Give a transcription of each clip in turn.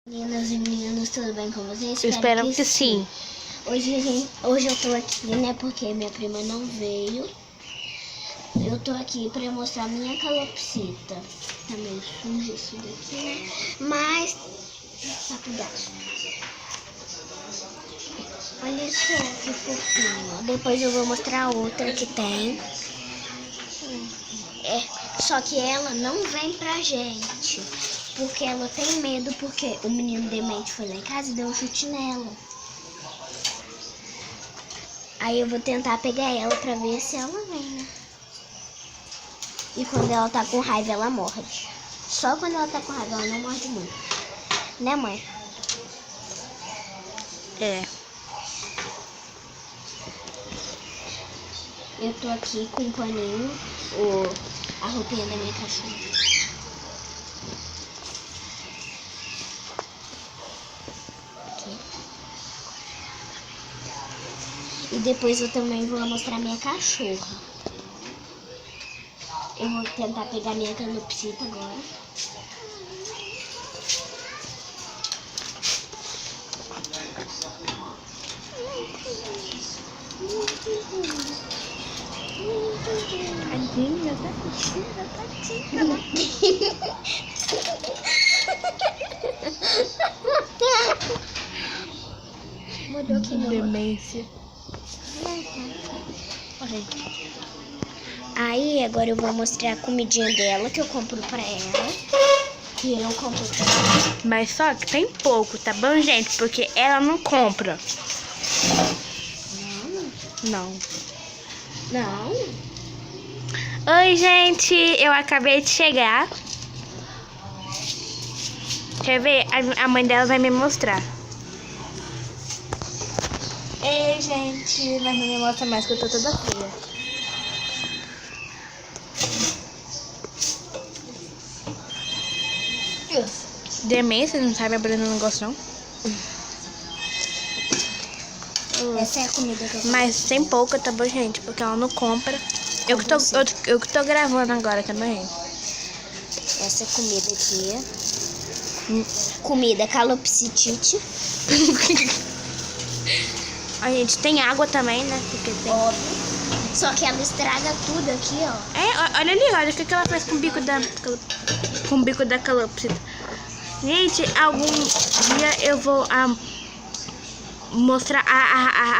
Meninas e meninos, tudo bem com vocês? Espero que sim. Hoje eu tô aqui, né, porque minha prima não veio. Eu tô aqui pra mostrar minha calopsita. Tá meio sujo isso daqui, né? Mas tá cuidado. Olha só que fofinho. Depois eu vou mostrar outra que tem. Só que ela não vem pra gente. Porque ela tem medo, porque o menino demente foi lá em casa e deu um chute nela. Aí eu vou tentar pegar ela pra ver se ela vem, né? E quando ela tá com raiva, ela morde. Só quando ela tá com raiva, ela não morde muito. Né, mãe? É. Eu tô aqui com um paninho, a roupinha da minha cachorra. E depois eu também vou mostrar minha cachorra. Eu vou tentar pegar minha calopsita agora. Tadinha, Mudou aqui meu demência. Aí agora eu vou mostrar a comidinha dela que eu compro pra ela. Que eu compro pra ela. Mas só que tem pouco, tá bom, gente? Porque ela não compra. Não. Não? Oi, gente. Eu acabei de chegar. Quer ver? A mãe dela vai me mostrar. Ei, gente. Mas não me mostra mais que eu tô toda feia. Demência, não sabe abrir o negócio, não? Essa é a comida que eu compro. Mas tem pouca, tá bom, gente? Porque ela não compra. Eu que tô gravando agora também. Essa é comida aqui. Comida calopsitite. A gente tem água também, né? Porque tem... Óbvio. Só que ela estraga tudo aqui, ó. Olha ali, olha o que ela faz com o bico da calopsita. Gente, algum dia eu vou mostrar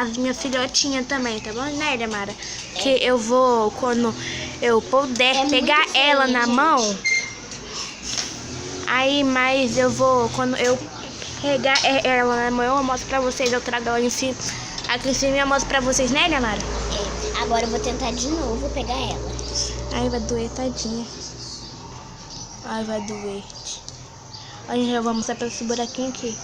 as minhas filhotinhas também, tá bom, né, Eliamara? Que eu vou, quando eu puder pegar ela na mão. Aí, mas eu vou, quando eu pegar ela na mão, eu mostro pra vocês. Eu trago ela em cima, aqui em cima, eu mostro pra vocês, né, Eliamara? Agora eu vou tentar de novo pegar ela. Ai, vai doer, tadinha. Ai, vai doer. Olha, já vou mostrar pra esse buraquinho aqui.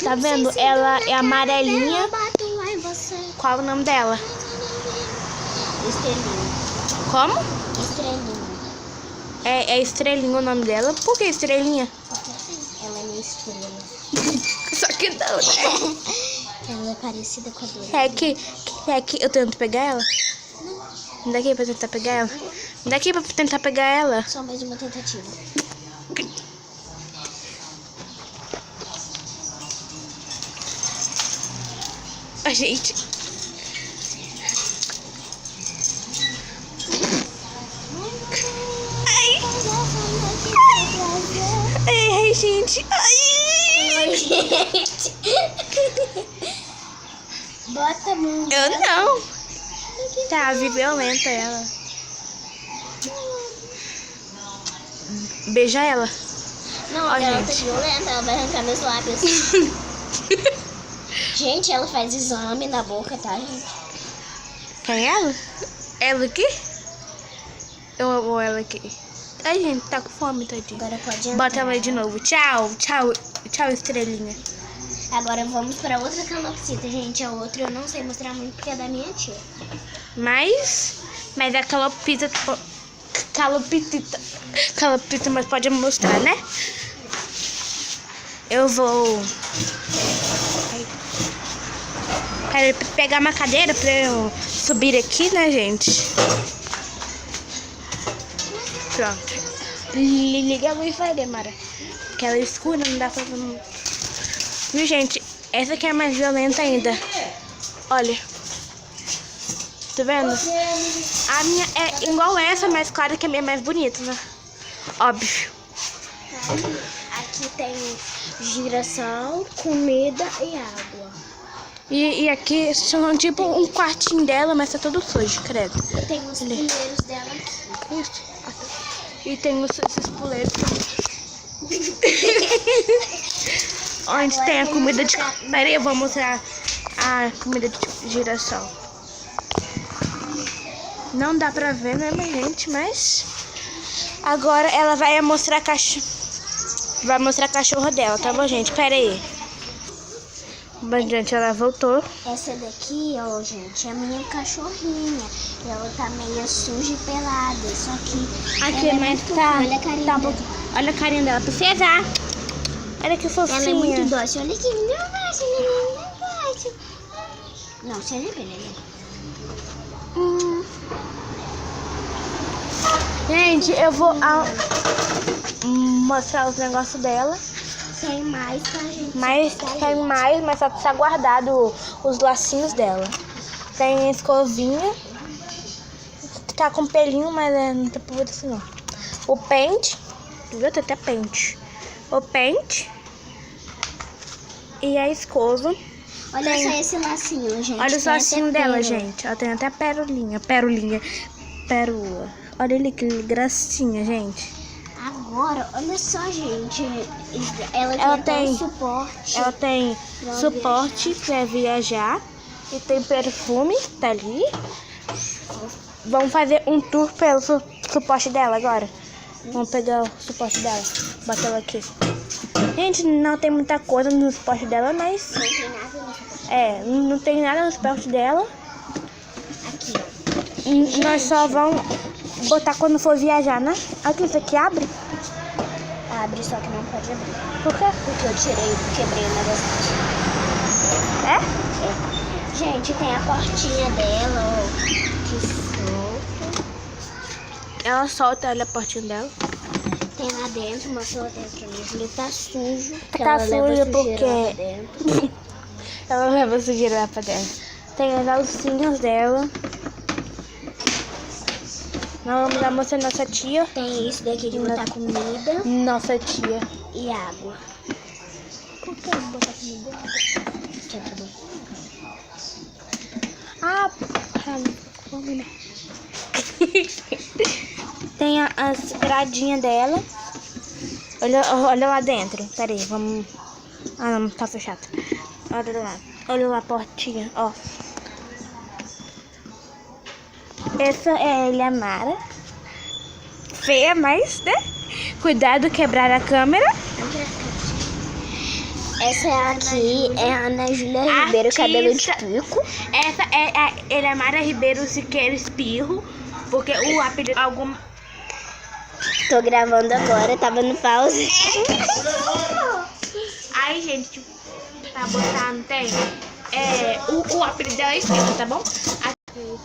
Tá vendo? Ela é amarelinha. Eu bato lá em você. Qual o nome dela? Estrelinha. Como? Estrelinha. É Estrelinha o nome dela. Por que Estrelinha? Porque assim, ela é minha estrela. Só que não, né? Ela é parecida com a Dora. É que eu tento pegar ela? Me dá aqui pra tentar pegar ela? Me dá aqui pra tentar pegar ela? Só mais uma tentativa. A gente. Ai, gente. Ai, gente. Bota a mão. Eu não. Tá, violenta ela. Beija ela. Não, Ó, ela tá gente. violenta, ela vai arrancar meus lábios. Gente, ela faz exame na boca, tá, gente? Quem é ela? Ela aqui? Ou ela aqui? Ai, gente, tá com fome, tadinho. Agora pode entrar. Bota ela aí de novo. Tchau, tchau, tchau, estrelinha. Agora vamos pra outra calopsita, gente. A outra eu não sei mostrar muito porque é da minha tia. Mas a calopsita, mas pode mostrar, né? Eu vou... Quero pegar uma cadeira pra eu subir aqui, né, gente? Pronto. Liga a luz, vai, Demara. que ela é escura, não dá pra ver muito. Viu, gente? Essa aqui é mais violenta ainda. Olha. Tá vendo? A minha é igual essa, mas claro que a minha é mais bonita, né? Óbvio. Aqui tem girassol, comida e água. E aqui são tipo um quartinho dela, mas tá todo sujo, credo. E tem os puleiros dela aqui. Isso. E tem esses puleiros. Onde Agora tem a tem comida que de... botar- Pera aí, eu vou mostrar a comida de girassol. Não dá pra ver, né, minha gente? Mas... Agora ela vai mostrar a caixa... Vai mostrar a cachorra dela, tá bom, gente? Pera aí. Bom, gente, ela voltou. Essa daqui, ó, gente, é a minha cachorrinha. Ela tá meio suja e pelada, só que Aqui, ela mas muito tá... Olha a carinha tá um dela. pouco... Olha a carinha dela, princesa! Olha que fofinha. Ela é muito dócil. Olha aqui, não bate, neném, não bate. Não, você é bem, neném. Gente, eu vou mostrar os negócios dela. Tem mais pra gente. Mas tem mais, mas só tá guardado os lacinhos dela. Tem escovinha. Tá com pelinho, mas não tem por isso não. O pente. Viu? Tem até pente. O pente. E a escova. Olha só esse lacinho, gente. Olha os Tem lacinhos até dela, pérola. gente. Ela tem até pérola. Olha ali que gracinha, gente. Agora, olha só, gente. Ela Ela tem tem- um suporte. Ela tem Pra suporte pra viajar. E tem perfume, tá ali. Vamos fazer um tour pelo suporte dela agora. Vamos pegar o suporte dela. Bota ela aqui. Gente, não tem muita coisa no suporte dela, mas... Não tem nada no suporte. Não tem nada no suporte dela. Aqui, ó. Nós só vamos botar quando for viajar, né? Aqui, isso aqui abre? Abre, só que não pode abrir. Por quê? Porque eu quebrei o negócio. É? Gente, tem a portinha dela, ó. Que solta. Ela solta, olha a portinha dela. Tem lá dentro, mostra lá dentro mesmo. Ele tá sujo. porque Tá ela leva sujo sujeira porque- lá dentro. Ela leva sujeira lá pra dentro. Tem as alcinhas dela. Nós vamos lá mostrar nossa tia. Tem isso daqui de botar comida Nossa tia. e água. Por que não botar comida? Aqui, ó, tudo. Ah, vamos. Tem as gradinhas dela. Olha lá dentro. Pera aí, vamos... Ah, não, tá fechado. Olha lá. Olha lá a portinha, ó. Essa é a Eliamara. Feia, mas, né? Cuidado, quebrar a câmera. Essa aqui é a Ana Júlia Ribeiro, Artista. cabelo de pico. Essa é a Eliamara Ribeiro Siqueira Espirro. Porque o apelido... Algum... Tô gravando agora, tava no pause. Aí, gente, pra botar, não tem? O apelido dela é Espirro, tá bom? Aqui,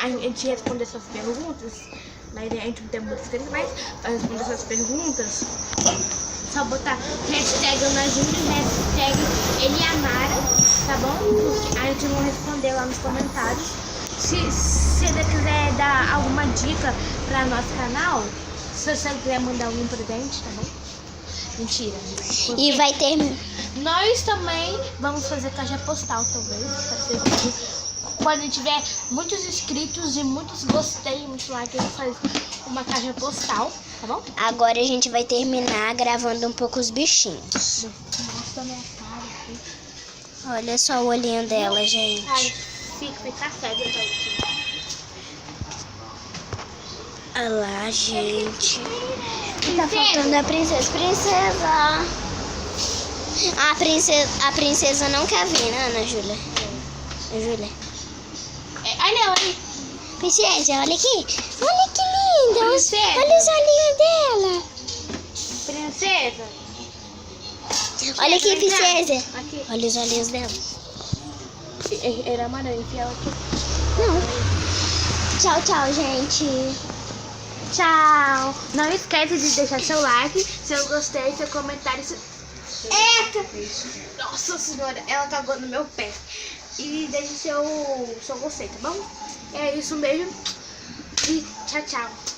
a gente responder suas perguntas, mas a gente não tem muitas coisas, mas pra responder suas perguntas, só botar hashtag Ana Júlia, hashtag Eliamara, tá bom? Porque a gente vai responder lá nos comentários. Se você quiser dar alguma dica pra nosso canal, se você quiser mandar algum presente, tá bom? Mentira. E vai ter... Nós também vamos fazer caixa postal, talvez. Quando tiver muitos inscritos e muitos gostei, muitos likes, a gente faz uma caixa postal, tá bom? Agora a gente vai terminar gravando um pouco os bichinhos. Mostra a minha cara aqui. Olha só o olhinho dela, gente. Ai, fica cego aqui. Olha lá, gente. Tá faltando a princesa. Princesa! A princesa não quer vir, né, Ana Júlia? Ana Júlia. Olha ela aí. Princesa, olha aqui. Olha que linda. Princesa. Olha os olhinhos dela. Princesa. Olha aqui, Vem cá. princesa. Aqui. Olha os olhinhos dela. Era amarelo, enfia ela aqui. Não. Tchau, tchau, gente. Tchau. Não esquece de deixar seu like, seu gostei, seu comentário. Eita! Nossa senhora, ela cagou no meu pé. E deixe seu gostei, tá bom? É isso, um beijo. E tchau, tchau.